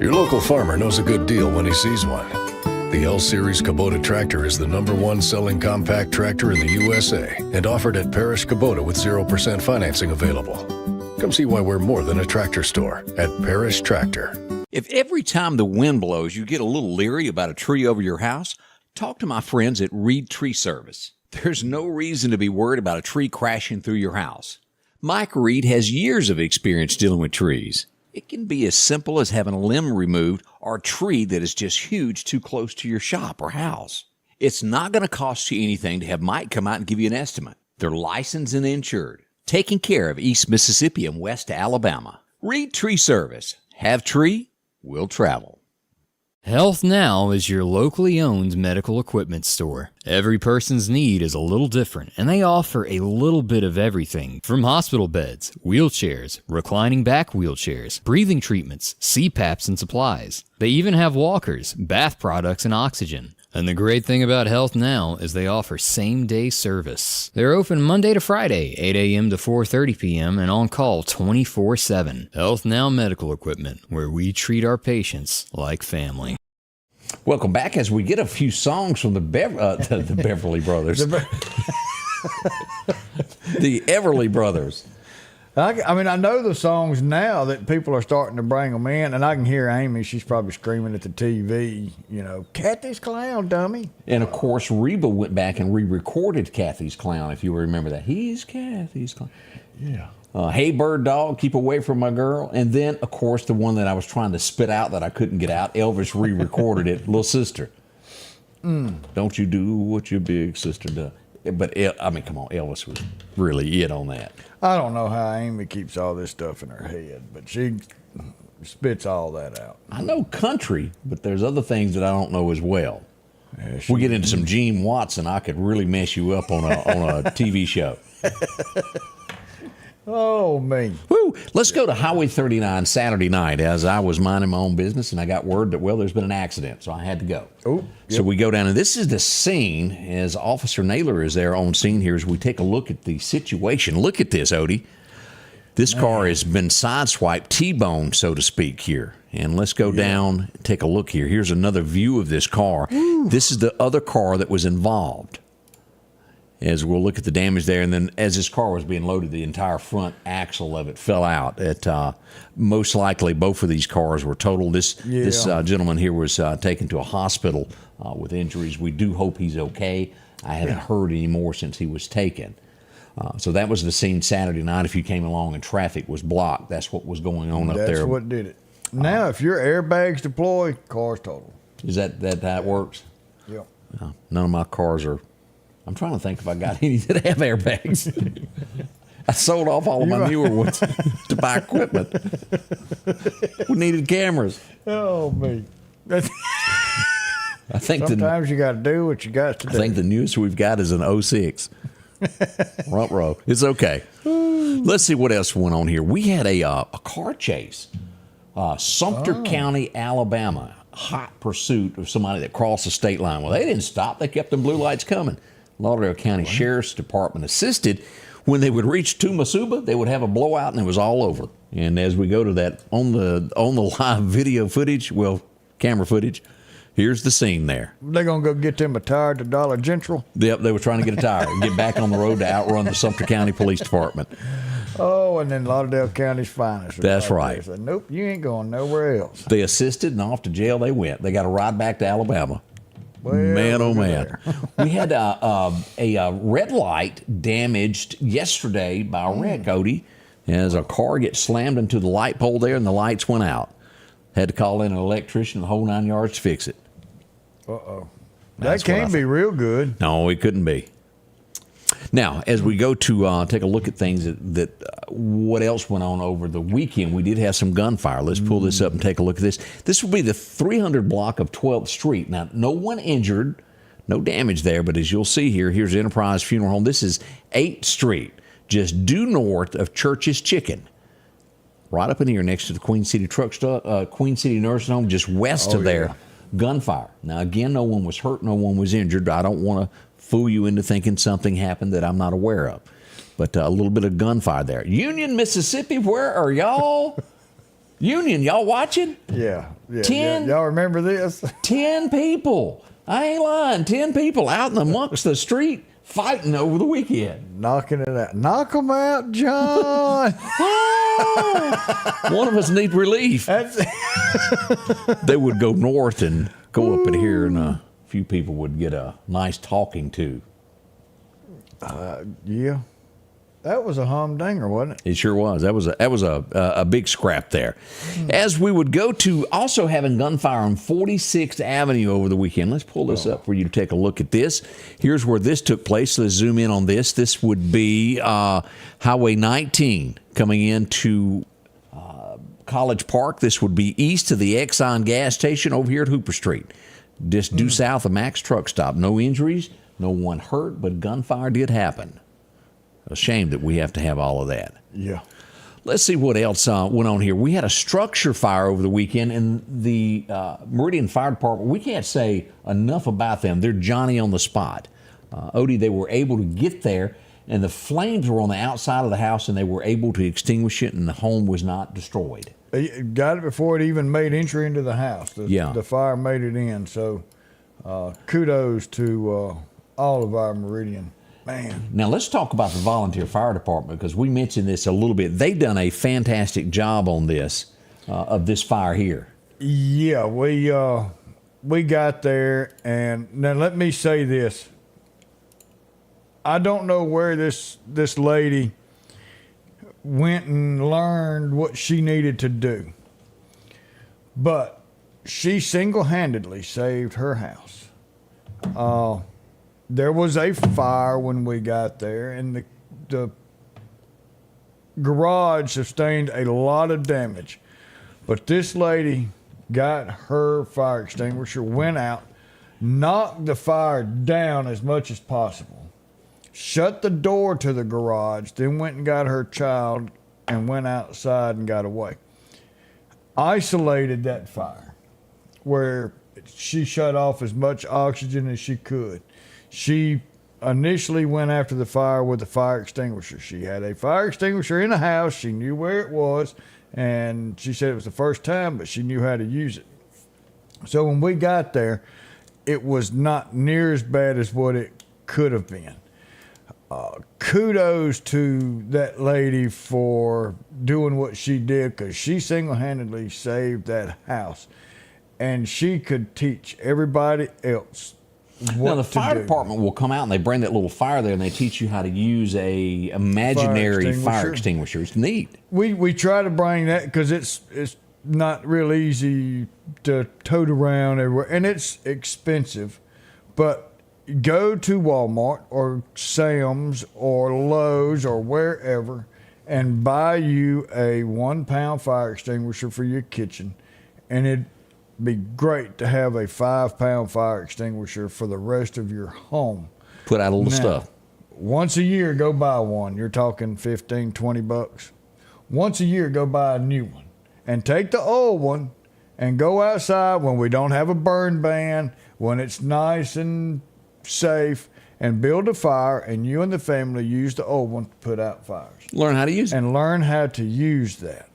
Your local farmer knows a good deal when he sees one. The L-Series Kubota tractor is the #1 selling compact tractor in the USA and offered at Parish Kubota with 0% financing available. Come see why we're more than a tractor store at Parish Tractor. If every time the wind blows you get a little leery about a tree over your house, talk to my friends at Reed Tree Service. There's no reason to be worried about a tree crashing through your house. Mike Reed has years of experience dealing with trees. It can be as simple as having a limb removed or a tree that is just huge too close to your shop or house. It's not going to cost you anything to have Mike come out and give you an estimate. They're licensed and insured, taking care of East Mississippi and West Alabama. Reed Tree Service. Have tree, will travel. Health Now is your locally owned medical equipment store. Every person's need is a little different, and they offer a little bit of everything from hospital beds, wheelchairs, reclining back wheelchairs, breathing treatments, CPAPs and supplies. They even have walkers, bath products, and oxygen. And the great thing about Health Now is they offer same-day service. They're open Monday to Friday, 8 a.m. to 4:30 p.m. and on call 24/7. Health Now Medical Equipment, where we treat our patients like family. Welcome back as we get a few songs from the Beverly Brothers. The Everly Brothers. I mean, I know the songs now that people are starting to bring them in, and I can hear Amy. She's probably screaming at the TV, Kathy's Clown, dummy. And, of course, Reba went back and re-recorded Kathy's Clown, if you remember that. He's Kathy's Clown. Yeah. Hey, Bird Dog, keep away from my girl. And then, of course, the one that I was trying to spit out that I couldn't get out, Elvis re-recorded it, Little Sister. Don't you do what your big sister does. But, come on, Elvis was really it on that. I don't know how Amy keeps all this stuff in her head, but she spits all that out. I know country, but there's other things that I don't know as well. Yeah, We get into some Gene Watson, I could really mess you up on a TV show. Oh, me. Woo! Let's go to Highway 39 Saturday night as I was minding my own business and I got word that, there's been an accident, so I had to go. Oh, yep. So we go down, and this is the scene as Officer Naylor is there on scene here as we take a look at the situation. Look at this, Odie. This car has been sideswiped, T-boned, so to speak, here. And let's go down, take a look here. Here's another view of this car. Ooh. This is the other car that was involved. As we'll look at the damage there, and then as this car was being loaded, the entire front axle of it fell out. Most likely, both of these cars were totaled. This gentleman here was taken to a hospital with injuries. We do hope he's okay. I haven't heard any more since he was taken. So that was the scene Saturday night. If you came along and traffic was blocked, that's what was going on up there. That's what did it. Now, if your airbags deploy, car's totaled. Is that how it works? Yep. None of my cars are. I'm trying to think if I got any that have airbags. I sold off all of my newer ones to buy equipment. We needed cameras. Oh, me. I think sometimes you got to do what you got to do. I think the newest we've got is an 06. Front row. It's okay. Let's see what else went on here. We had a car chase. Sumter County, Alabama. Hot pursuit of somebody that crossed the state line. Well, they didn't stop. They kept them blue lights coming. Lauderdale County Sheriff's Department assisted. When they would reach Tumasuba, they would have a blowout, and it was all over. And as we go to that on the live video footage, camera footage, here's the scene there. They're going to go get them a tire at the Dollar General? Yep, they were trying to get a tire and get back on the road to outrun the Sumter County Police Department. Oh, and then Lauderdale County's finest. That's right. Said, nope, you ain't going nowhere else. They assisted, and off to jail they went. They got a ride back to Alabama. Well, man, oh man. We had a red light damaged yesterday by a wreck, Odie, as a car gets slammed into the light pole there and the lights went out. Had to call in an electrician the whole 9 yards to fix it. Uh-oh. That can't be real good. No, it couldn't be. Now, as we go to take a look at things what else went on over the weekend, we did have some gunfire. Let's pull this up and take a look at this. This will be the 300 block of 12th Street. Now, no one injured, no damage there, but as you'll see here, here's Enterprise Funeral Home. This is 8th Street, just due north of Church's Chicken. Right up in here next to the Queen City Queen City Nursing Home, just west of there. Gunfire. Now, again, no one was hurt, no one was injured. I don't want to fool you into thinking something happened that I'm not aware of. But a little bit of gunfire there. Union, Mississippi, where are y'all? Union, y'all watching? Yeah. 10? Y'all remember this? 10 people. I ain't lying. 10 people out in amongst the street fighting over the weekend. Knocking it out. Knock them out, John. One of us need relief. They would go north and go up in here, and a few people would get a nice talking to. Yeah. That was a humdinger, wasn't it? It sure was. That was a big scrap there. As we would go to also having gunfire on 46th Avenue over the weekend. Let's pull this up for you to take a look at this. Here's where this took place. Let's zoom in on this. This would be Highway 19 coming into College Park. This would be east of the Exxon gas station over here at Hooper Street. Just due south of Mack's truck stop. No injuries, no one hurt, but gunfire did happen. A shame that we have to have all of that. Yeah. Let's see what else went on here. We had a structure fire over the weekend, and the Meridian Fire Department, we can't say enough about them. They're Johnny on the spot. Odie, they were able to get there, and the flames were on the outside of the house, and they were able to extinguish it, and the home was not destroyed. They got it before it even made entry into the house. The fire made it in. So kudos to all of our Meridian. Man. Now, let's talk about the volunteer fire department, because we mentioned this a little bit. They've done a fantastic job on this, of this fire here. Yeah, we got there, and now let me say this. I don't know where this lady went and learned what she needed to do, but she single-handedly saved her house. There was a fire when we got there, and the garage sustained a lot of damage. But this lady got her fire extinguisher, went out, knocked the fire down as much as possible, shut the door to the garage, then went and got her child and went outside and got away. Isolated that fire where she shut off as much oxygen as she could. She initially went after the fire with a fire extinguisher. She had a fire extinguisher in the house. She knew where it was, and she said it was the first time, but she knew how to use it. So when we got there, it was not near as bad as what it could have been. Kudos to that lady for doing what she did, because she single-handedly saved that house, and she could teach everybody else. Now, the fire department will come out and they bring that little fire there, and they teach you how to use a imaginary fire extinguisher. It's neat. We try to bring that because it's not real easy to tote around everywhere, and it's expensive. But go to Walmart or Sam's or Lowe's or wherever and buy you a 1 pound fire extinguisher for your kitchen, and it'd be great to have a 5 pound fire extinguisher for the rest of your home. Put out a little stuff. Once a year, go buy one. You're talking $15-$20. Once a year, go buy a new one, and take the old one and go outside when we don't have a burn ban, when it's nice and safe, and build a fire, and you and the family use the old one to put out fires. Learn how to use it. And learn how to use that,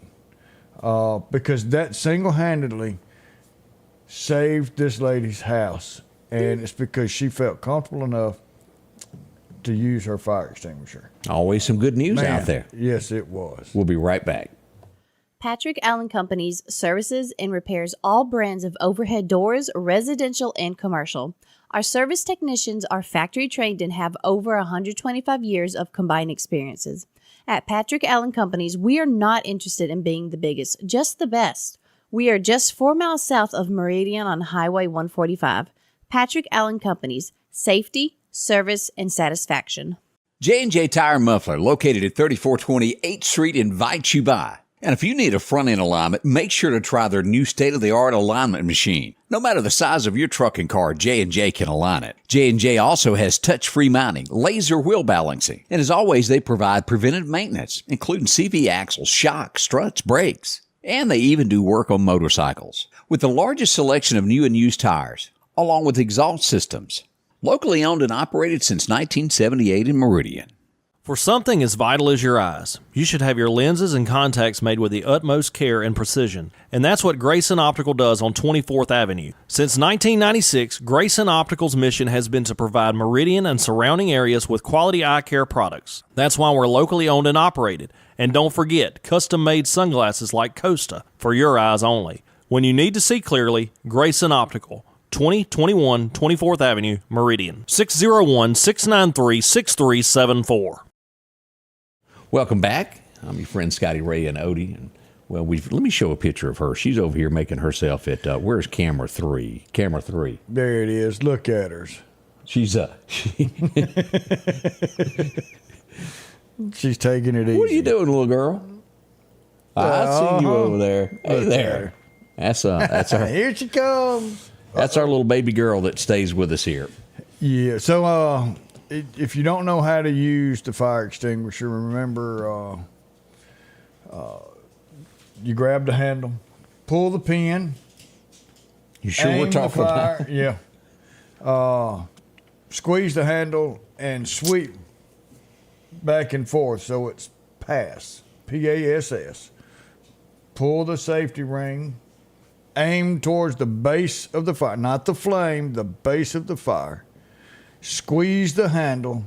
because that single-handedly saved this lady's house, and it's because she felt comfortable enough to use her fire extinguisher. Always some good news out there. Yes, it was. We'll be right back. Patrick Allen Companies services and repairs all brands of overhead doors, residential and commercial. Our service technicians are factory trained and have over 125 years of combined experiences. At Patrick Allen Companies, we are not interested in being the biggest, just the best. We are just 4 miles south of Meridian on Highway 145. Patrick Allen Companies, safety, service, and satisfaction. J&J Tire and Muffler, located at 3420 8th Street, invites you by. And if you need a front-end alignment, make sure to try their new state-of-the-art alignment machine. No matter the size of your truck and car, J&J can align it. J&J also has touch-free mounting, laser wheel balancing, and as always, they provide preventive maintenance, including CV axles, shocks, struts, brakes. And they even do work on motorcycles. With the largest selection of new and used tires, along with exhaust systems. Locally owned and operated since 1978 in Meridian. For something as vital as your eyes, you should have your lenses and contacts made with the utmost care and precision. And that's what Grayson Optical does on 24th Avenue. Since 1996, Grayson Optical's mission has been to provide Meridian and surrounding areas with quality eye care products. That's why we're locally owned and operated. And don't forget, custom-made sunglasses like Costa for your eyes only. When you need to see clearly, Grayson Optical. 2021 24th Avenue, Meridian. 601-693-6374. Welcome back. I'm your friend Scotty Ray and Odie. And, well, let me show a picture of her. She's over here making herself at, where's camera 3? Camera 3. There it is. Look at her. She's, She's taking it easy. What are you doing, little girl? I see you over there. Hey there. That's our Here she comes. That's our little baby girl that stays with us here. Yeah. So, if you don't know how to use the fire extinguisher, remember, you grab the handle, pull the pin. You sure we're talking about? Yeah. Squeeze the handle and sweep back and forth so it's pass. P-A-S-S. Pull the safety ring. Aim towards the base of the fire, not the flame, the base of the fire. Squeeze the handle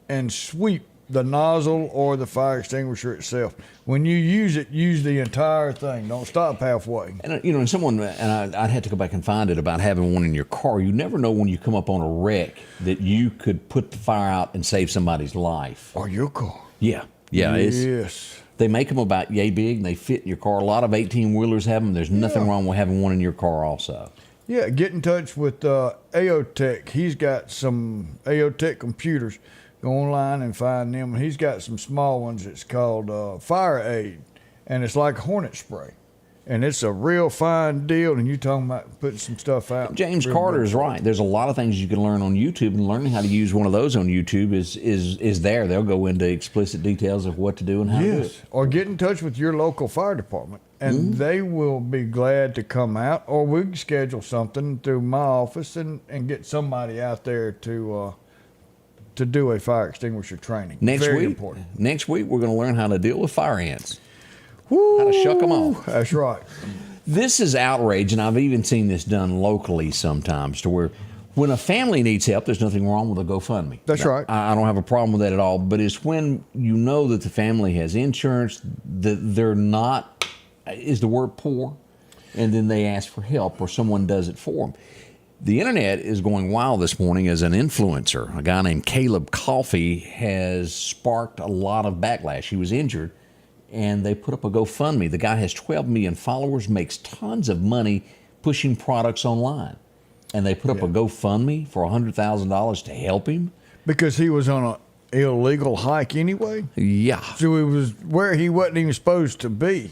and sweep the nozzle or the fire extinguisher itself. When you use it, use the entire thing. Don't stop halfway. And and someone, and I'd have to go back and find it about having one in your car. You never know when you come up on a wreck that you could put the fire out and save somebody's life. Or your car. Yeah. Yes. They make them about yay big, and they fit in your car. A lot of 18-wheelers have them. There's nothing wrong with having one in your car also. Yeah, get in touch with AOTech. He's got some AOTech computers. Go online and find them. He's got some small ones. It's called Fire Aid, and it's like hornet spray. And it's a real fine deal, and you're talking about putting some stuff out. James Carter's right. There's a lot of things you can learn on YouTube, and learning how to use one of those on YouTube is there. They'll go into explicit details of what to do and how to do it. Or get in touch with your local fire department, and they will be glad to come out, or we can schedule something through my office and get somebody out there to do a fire extinguisher training. Very important. Next week, we're going to learn how to deal with fire ants. How to shuck them off. That's right. This is outrage, and I've even seen this done locally sometimes, to where when a family needs help, there's nothing wrong with a GoFundMe. That's right. I don't have a problem with that at all, but it's when you know that the family has insurance, that they're not, is the word poor, and then they ask for help or someone does it for them. The internet is going wild this morning as an influencer. A guy named Caleb Coffey has sparked a lot of backlash. He was injured, and they put up a GoFundMe. The guy has 12 million followers, makes tons of money pushing products online. And they put up a GoFundMe for $100,000 to help him. Because he was on an illegal hike anyway? Yeah. So he was where he wasn't even supposed to be.